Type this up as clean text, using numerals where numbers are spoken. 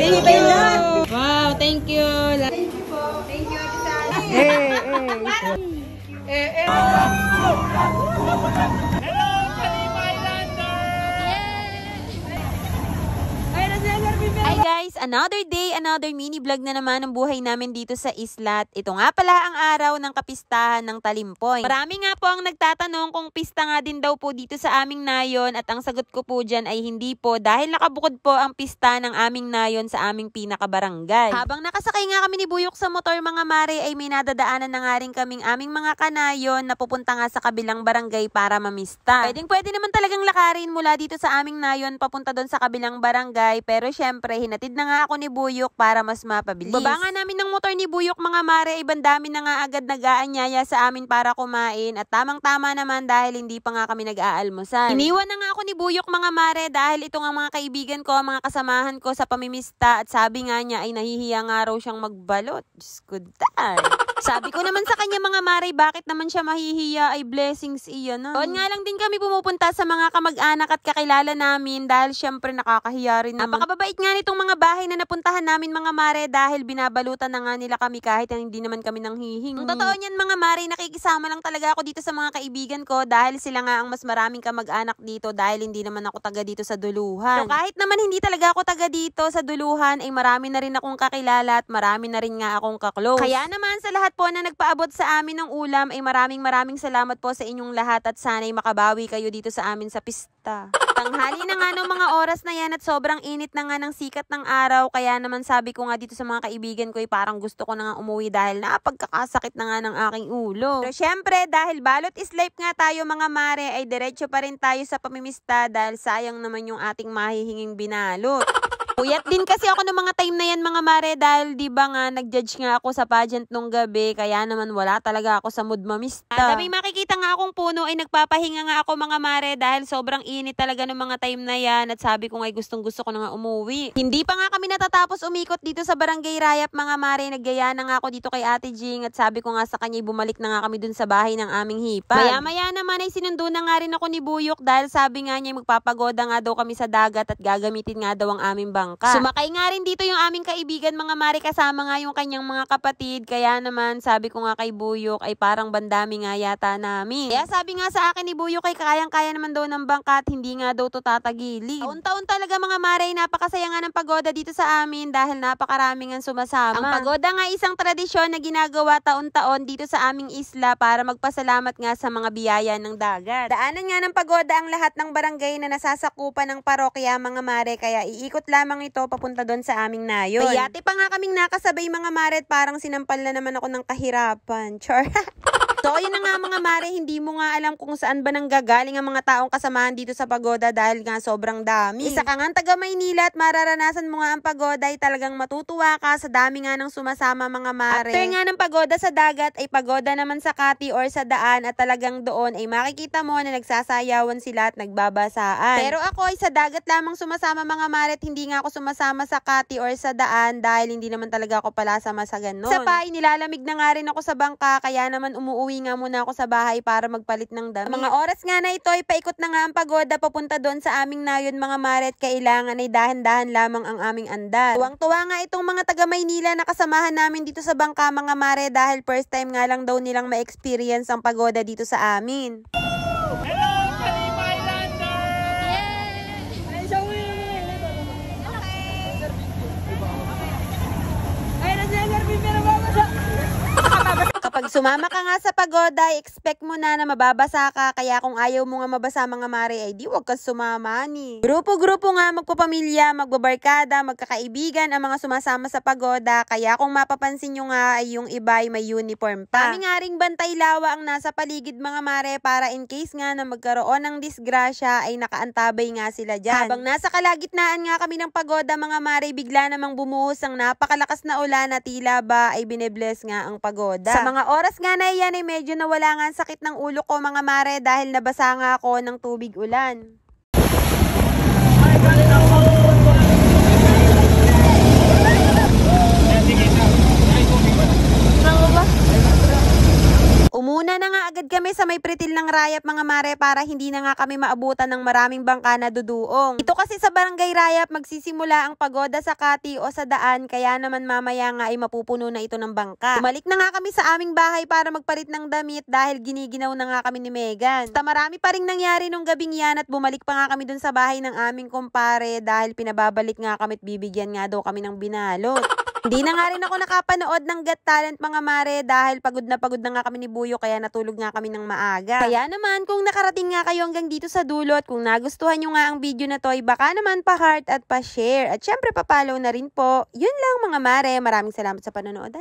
Thank you. Wow, thank you. Thank you po. Thank you, Ate Hi guys! Another day, another mini vlog na naman ang buhay namin dito sa islat. Ito nga pala ang araw ng kapistahan ng Talimpoy. Marami nga po ang nagtatanong kung pista nga din daw po dito sa aming nayon at ang sagot ko po dyan ay hindi po dahil nakabukod po ang pista ng aming nayon sa aming pinakabarangay. Habang nakasakay nga kami ni Buyok sa motor mga mare ay may nadadaanan na nga rin kaming aming mga kanayon na pupunta nga sa kabilang barangay para mamista. Pwede naman talagang lakarin mula dito sa aming nayon papunta doon sa kabilang barangay pero syempre hinatid na nga ako ni Buyok para mas mapabilis. Baba nga namin ng motor ni Buyok mga mare, ibang dami na nga agad nag-aanyaya sa amin para kumain at tamang-tama naman dahil hindi pa nga kami nag-aalmusal. Iniwan na nga ako ni Buyok mga mare dahil ito nga mga kaibigan ko, mga kasamahan ko sa pamimista at sabi nga niya ay nahihiya nga raw siyang magbalot. Diyos ko dahil. Sabi ko naman sa kanya mga mare, bakit naman siya mahihiya, ay blessings iyan na. Doon nga lang din kami pumupunta sa mga kamag-anak at kakilala namin dahil syempre nakakahiya rin naman. Napakababait nga nitong mga bahay na napuntahan namin mga mare dahil binabalutan na nga nila kami kahit hindi naman kami nang hihingi. Ang totoo niyan mga mare, nakikisama lang talaga ako dito sa mga kaibigan ko dahil sila nga ang mas maraming kamag-anak dito dahil hindi naman ako taga dito sa Duluhan. So kahit naman hindi talaga ako taga dito sa Duluhan ay marami na rin akong kakilala at marami na rin nga akong kaklose. Kaya naman sa lahat po na nagpaabot sa amin ng ulam ay maraming salamat po sa inyong lahat at sana'y makabawi kayo dito sa amin sa pista. Tanghali na nga ng mga oras na yan at sobrang init na nga ng sikat ng araw kaya naman sabi ko nga dito sa mga kaibigan ko ay parang gusto ko na nga umuwi dahil napagkakasakit na nga ng aking ulo. Pero syempre dahil balot is life nga tayo mga mare ay diretso pa rin tayo sa pamimista dahil sayang naman yung ating mahihinging binalot. Puyat din kasi ako ng mga time na yan mga mare dahil di ba nga nag-judge nga ako sa pageant nung gabi kaya naman wala talaga ako sa mood mamista. At may makikita nga akong puno ay nagpapahinga nga ako mga mare dahil sobrang init talaga ng mga time na yan at sabi ko nga gustong gusto ko na nga umuwi. Hindi pa nga kami natatapos umikot dito sa Barangay Rayap mga mare, naggaya na nga ako dito kay Ate Jing at sabi ko nga sa kanya bumalik na nga kami dun sa bahay ng aming hipag. Maya naman ay sinundo na nga rin ako ni Buyok dahil sabi nga niya magpapagoda nga daw kami sa dagat at gagamitin nga daw ang aming bangka. Sumakay nga rin dito yung aming kaibigan mga mare kasama nga yung kanyang mga kapatid kaya naman sabi ko nga kay Buyok ay parang bandami nga yata namin. Kaya sabi nga sa akin ni Buyok ay kayang-kaya naman daw ng bangka at hindi nga daw to tatagili. Taon-taon talaga mga mare, napakasaya nga ng pagoda dito sa amin dahil napakaraming ang sumasama. Ang pagoda nga isang tradisyon na ginagawa taon-taon dito sa aming isla para magpasalamat nga sa mga biyaya ng dagat. Daanan nga ng pagoda ang lahat ng barangay na nasasakupan ng parokya mga mare kaya iikot lamang ito papunta doon sa aming nayon. May yate pa nga kaming nakasabay mga mare at parang sinampal na naman ako ng kahirapan. Char. So, yun na nga mga mare, hindi mo nga alam kung saan ba nanggagaling ang mga taong kasamahan dito sa pagoda dahil nga sobrang dami. Isa ka nga taga Maynila at mararanasan mo nga ang pagoda ay talagang matutuwa ka sa dami nga ng sumasama mga mare. After nga ng pagoda sa dagat ay pagoda naman sa kati or sa daan at talagang doon ay makikita mo na nagsasayawan sila at nagbabasaan. Pero ako ay sa dagat lamang sumasama mga mare at hindi nga ako sumasama sa kati or sa daan dahil hindi naman talaga ako palasama sa ganon. Sa pa, nilalamig na nga rin ako sa bangka kaya naman umuwi nga muna ako sa bahay para magpalit ng damit. Mga oras nga na ito ay paikot na nga ang pagoda papunta doon sa aming nayon mga mare at kailangan ay dahan-dahan lamang ang aming andar. Tuwang-tuwa nga itong mga taga Maynila na kasamahan namin dito sa bangka mga mare dahil first time nga lang daw nilang ma-experience ang pagoda dito sa amin. Hello, Kalim Islander! Kapag sumama ka nga sa pagoda, expect mo na mababasa ka. Kaya kung ayaw mo nga mabasa mga mare, ay di wag ka sumama ni. Grupo-grupo nga magpapamilya, magbabarkada, magkakaibigan ang mga sumasama sa pagoda. Kaya kung mapapansin nyo nga ay yung iba ay may uniform pa. Kami nga ring bantay lawa ang nasa paligid mga mare para in case nga na magkaroon ng disgrasya ay nakaantabay nga sila dyan. Habang nasa kalagitnaan nga kami ng pagoda mga mare, bigla namang bumuhos ang napakalakas na ulan na tila ba ay binebless nga ang pagoda. Sa mga oras nga na iyan ay medyo nawala nga ang sakit ng ulo ko mga mare dahil nabasa nga ako ng tubig ulan. Umuna na nga agad kami sa may pretil ng Rayap mga mare para hindi na nga kami maabutan ng maraming bangka na duduong. Ito kasi sa barangay Rayap magsisimula ang pagoda sa kati o sa daan kaya naman mamaya nga ay mapupuno na ito ng bangka. Bumalik na nga kami sa aming bahay para magpalit ng damit dahil giniginaw na nga kami ni Megan. Basta marami pa ring nangyari nung gabing yan at bumalik pa nga kami dun sa bahay ng aming kumpare dahil pinababalik nga kami at bibigyan nga daw kami ng binalot. Hindi na nga rin ako nakapanood ng Got Talent mga mare dahil pagod na nga kami ni Buyo kaya natulog nga kami ng maaga. Kaya naman kung nakarating nga kayo hanggang dito sa dulo at kung nagustuhan nyo nga ang video na to ay baka naman pa-heart at pa-share at syempre pa-follow na rin po. Yun lang mga mare, maraming salamat sa panonood.